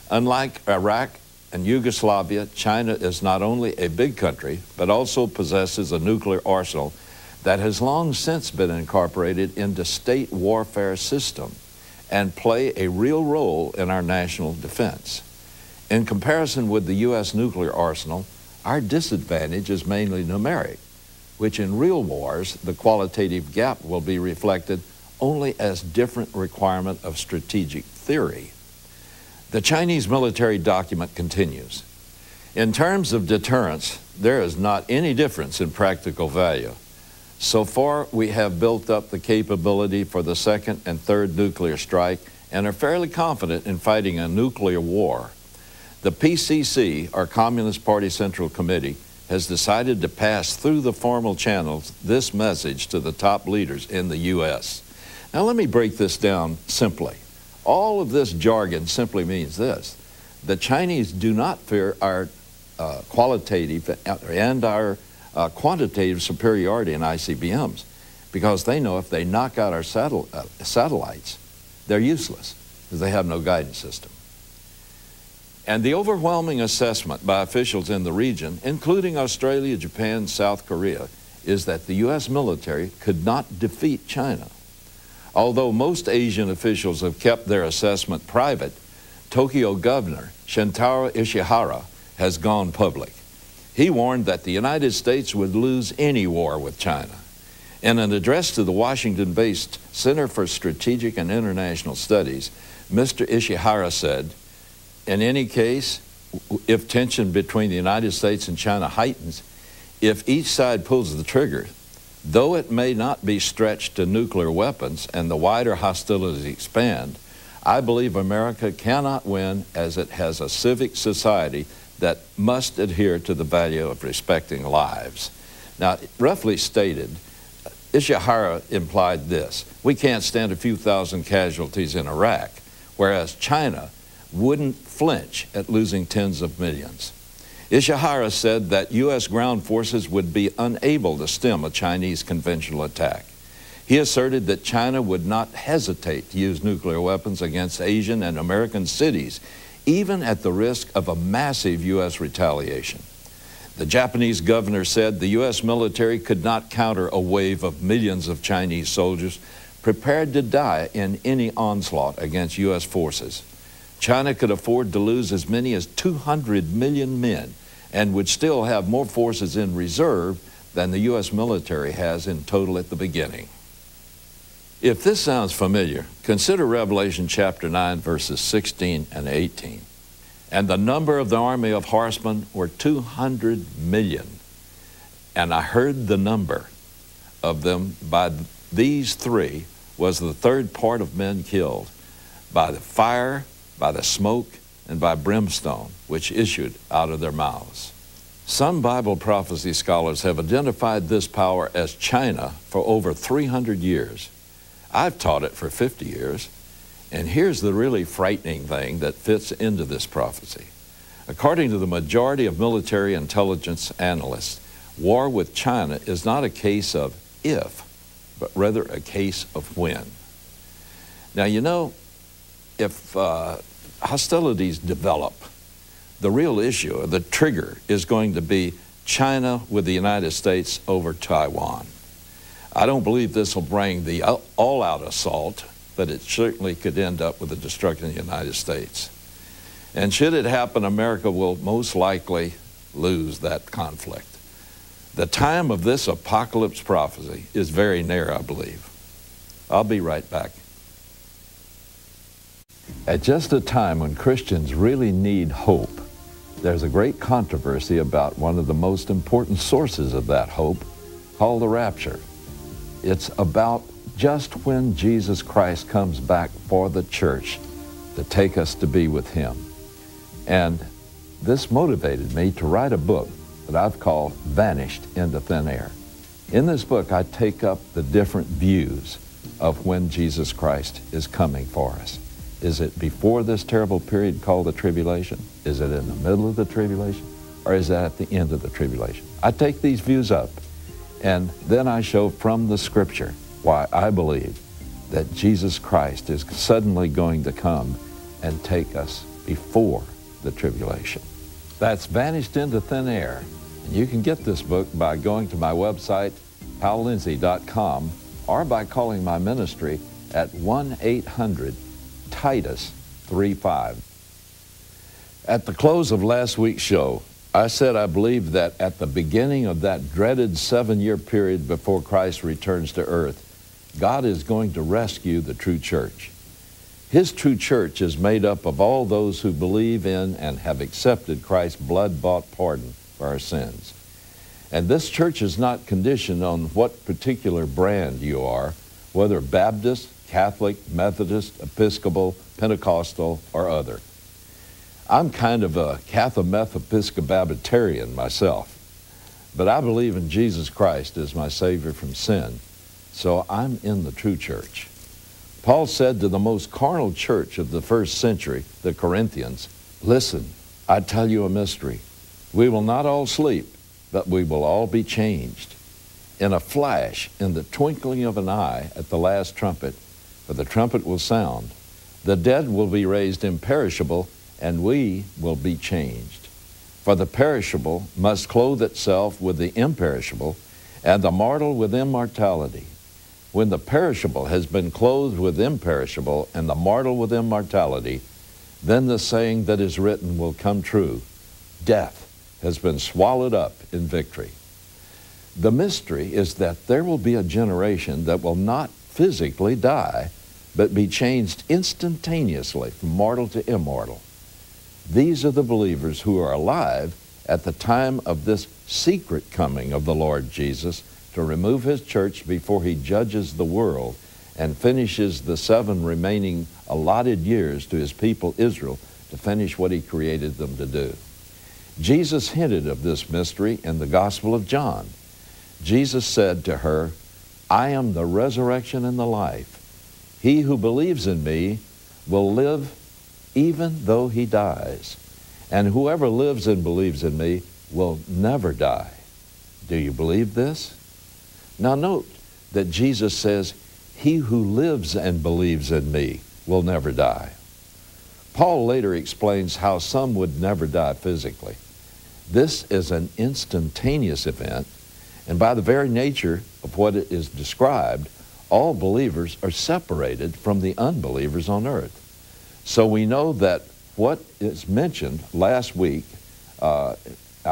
Unlike Iraq and Yugoslavia, China is not only a big country, but also possesses a nuclear arsenal that has long since been incorporated into state warfare system and play a real role in our national defense. In comparison with the U.S. nuclear arsenal, our disadvantage is mainly numeric, which in real wars, the qualitative gap will be reflected only as different requirement of strategic theory. The Chinese military document continues. In terms of deterrence, there is not any difference in practical value. So far, we have built up the capability for the second and third nuclear strike and are fairly confident in fighting a nuclear war. The PCC, our Communist Party Central Committee, has decided to pass through the formal channels this message to the top leaders in the U.S. Now, let me break this down simply. All of this jargon simply means this: the Chinese do not fear our qualitative and our quantitative superiority in ICBMs, because they know if they knock out our satellites, they're useless because they have no guidance system. And the overwhelming assessment by officials in the region, including Australia, Japan, South Korea, is that the U.S. military could not defeat China. Although most Asian officials have kept their assessment private, Tokyo Governor Shintaro Ishihara has gone public. He warned that the United States would lose any war with China. In an address to the Washington-based Center for Strategic and International Studies, Mr. Ishihara said, "In any case, if tension between the United States and China heightens, if each side pulls the trigger, though it may not be stretched to nuclear weapons and the wider hostilities expand, I believe America cannot win, as it has a civic society that must adhere to the value of respecting lives." Now, roughly stated, Ishihara implied this: we can't stand a few thousand casualties in Iraq, whereas China wouldn't flinch at losing tens of millions. Ishihara said that U.S. ground forces would be unable to stem a Chinese conventional attack. He asserted that China would not hesitate to use nuclear weapons against Asian and American cities, even at the risk of a massive U.S. retaliation. The Japanese governor said the U.S. military could not counter a wave of millions of Chinese soldiers prepared to die in any onslaught against U.S. forces. China could afford to lose as many as 200 million men and would still have more forces in reserve than the U.S. military has in total at the beginning. If this sounds familiar, consider Revelation chapter 9, verses 16 and 18. "And the number of the army of horsemen were 200 million. And I heard the number of them by these three was the third part of men killed, by the fire, by the smoke, and by brimstone, which issued out of their mouths." Some Bible prophecy scholars have identified this power as China for over 300 years. I've taught it for 50 years. And here's the really frightening thing that fits into this prophecy. According to the majority of military intelligence analysts, war with China is not a case of if, but rather a case of when. Now, you know, if hostilities develop, the real issue, or the trigger, is going to be China with the United States over Taiwan. I don't believe this will bring the all-out assault, but it certainly could end up with the destruction of the United States. And should it happen, America will most likely lose that conflict. The time of this apocalypse prophecy is very near, I believe. I'll be right back. At just a time when Christians really need hope, there's a great controversy about one of the most important sources of that hope, called the rapture. It's about just when Jesus Christ comes back for the church to take us to be with Him. And this motivated me to write a book that I've called Vanished into Thin Air. In this book, I take up the different views of when Jesus Christ is coming for us. Is it before this terrible period called the tribulation? Is it in the middle of the tribulation? Or is it at the end of the tribulation? I take these views up, and then I show from the Scripture why I believe that Jesus Christ is suddenly going to come and take us before the tribulation. That's Vanished into Thin Air. And you can get this book by going to my website, hallindsey.com, or by calling my ministry at 1-800-TITUS-35. At the close of last week's show, I said I believed that at the beginning of that dreaded 7-year period before Christ returns to earth, God is going to rescue the true church. His true church is made up of all those who believe in and have accepted Christ's blood-bought pardon for our sins. And this church is not conditioned on what particular brand you are, whether Baptist, Catholic, Methodist, Episcopal, Pentecostal, or other. I'm kind of a Catholic-Episcopalitarian myself, but I believe in Jesus Christ as my Savior from sin, so I'm in the true church. Paul said to the most carnal church of the first century, the Corinthians, "Listen, I tell you a mystery. We will not all sleep, but we will all be changed. In a flash, in the twinkling of an eye, at the last trumpet, for the trumpet will sound. The dead will be raised imperishable, and we will be changed. For the perishable must clothe itself with the imperishable, and the mortal with immortality. When the perishable has been clothed with imperishable, and the mortal with immortality, then the saying that is written will come true. Death has been swallowed up in victory." The mystery is that there will be a generation that will not physically die, but be changed instantaneously from mortal to immortal. These are the believers who are alive at the time of this secret coming of the Lord Jesus to remove His church before He judges the world and finishes the 7 remaining allotted years to His people Israel to finish what He created them to do. Jesus hinted of this mystery in the Gospel of John. Jesus said to her, "I am the resurrection and the life. He who believes in me will live even though he dies. And whoever lives and believes in me will never die." Do you believe this? Now note that Jesus says, "He who lives and believes in me will never die." Paul later explains how some would never die physically. This is an instantaneous event, and by the very nature of what it is described, all believers are separated from the unbelievers on earth. So we know that what is mentioned last week, I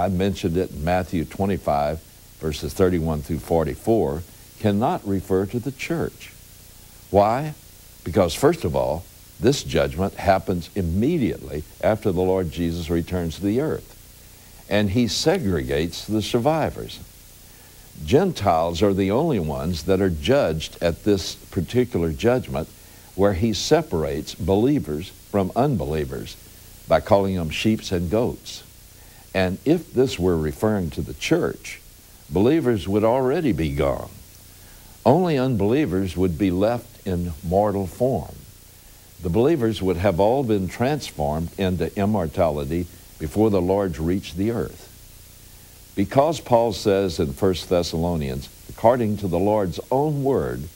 mentioned it in Matthew 25, verses 31 through 44, cannot refer to the church. Why? Because first of all, this judgment happens immediately after the Lord Jesus returns to the earth, and He segregates the survivors. Gentiles are the only ones that are judged at this particular judgment, where He separates believers from unbelievers by calling them sheep and goats. And if this were referring to the church, believers would already be gone. Only unbelievers would be left in mortal form. The believers would have all been transformed into immortality before the Lord reached the earth. Because Paul says in 1 Thessalonians, according to the Lord's own word,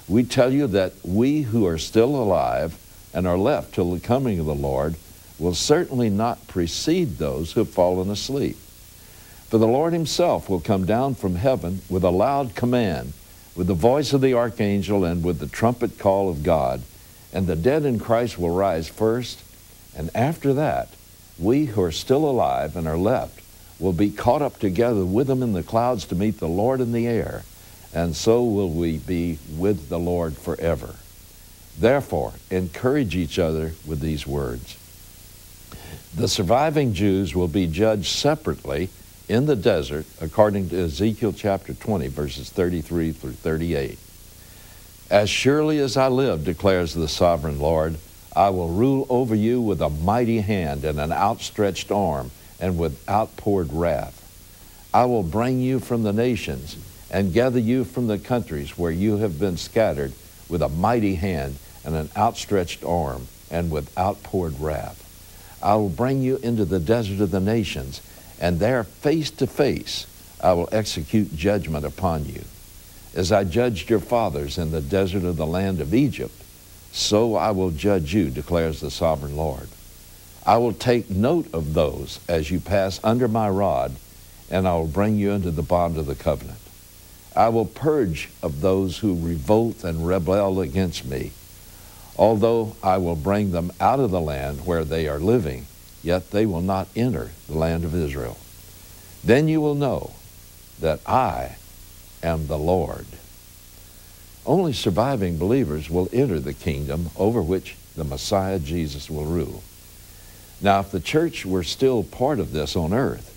we tell you that we who are still alive and are left till the coming of the Lord will certainly not precede those who have fallen asleep. For the Lord Himself will come down from heaven with a loud command, with the voice of the archangel, and with the trumpet call of God, and the dead in Christ will rise first, and after that, we who are still alive and are left will be caught up together with them in the clouds to meet the Lord in the air, and so will we be with the Lord forever. Therefore, encourage each other with these words. The surviving Jews will be judged separately in the desert, according to Ezekiel chapter 20, verses 33 through 38. As surely as I live, declares the sovereign Lord, I will rule over you with a mighty hand and an outstretched arm and with outpoured wrath. I will bring you from the nations and gather you from the countries where you have been scattered with a mighty hand and an outstretched arm and with outpoured wrath. I will bring you into the desert of the nations, and there face to face I will execute judgment upon you. As I judged your fathers in the desert of the land of Egypt, so I will judge you, declares the sovereign Lord. I will take note of those as you pass under my rod, and I will bring you into the bond of the covenant. I will purge of those who revolt and rebel against me. Although I will bring them out of the land where they are living, yet they will not enter the land of Israel. Then you will know that I am the Lord. Only surviving believers will enter the kingdom over which the Messiah Jesus will rule. Now, if the church were still part of this on earth,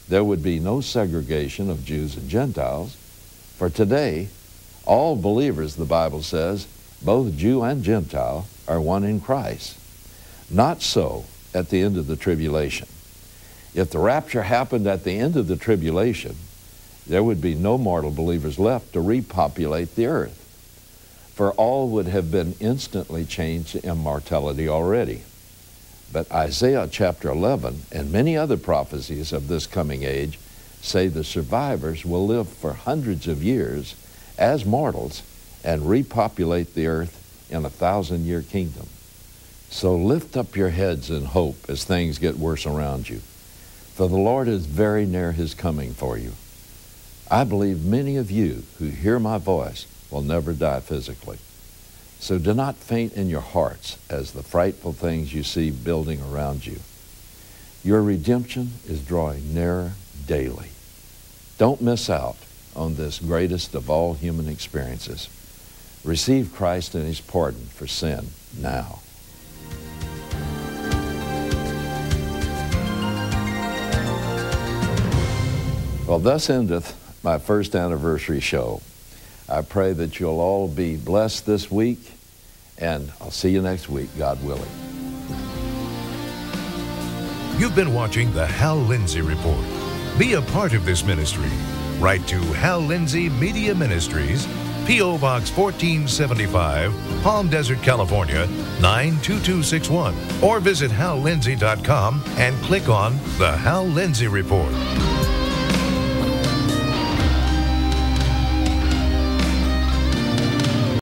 there would be no segregation of Jews and Gentiles. For today, all believers, the Bible says, both Jew and Gentile, are one in Christ. Not so at the end of the tribulation. If the rapture happened at the end of the tribulation, there would be no mortal believers left to repopulate the earth, for all would have been instantly changed to immortality already. But Isaiah chapter 11 and many other prophecies of this coming age say the survivors will live for hundreds of years as mortals and repopulate the earth in a 1,000-year kingdom. So lift up your heads in hope as things get worse around you, for the Lord is very near his coming for you. I believe many of you who hear my voice will never die physically. So do not faint in your hearts as the frightful things you see building around you. Your redemption is drawing nearer daily. Don't miss out on this greatest of all human experiences. Receive Christ and his pardon for sin now. Well, thus endeth my first anniversary show. I pray that you'll all be blessed this week, and I'll see you next week, God willing. You've been watching the Hal Lindsey Report. Be a part of this ministry. Write to Hal Lindsey Media Ministries, P.O. Box 1475, Palm Desert, California, 92261. Or visit HalLindsey.com and click on the Hal Lindsey Report.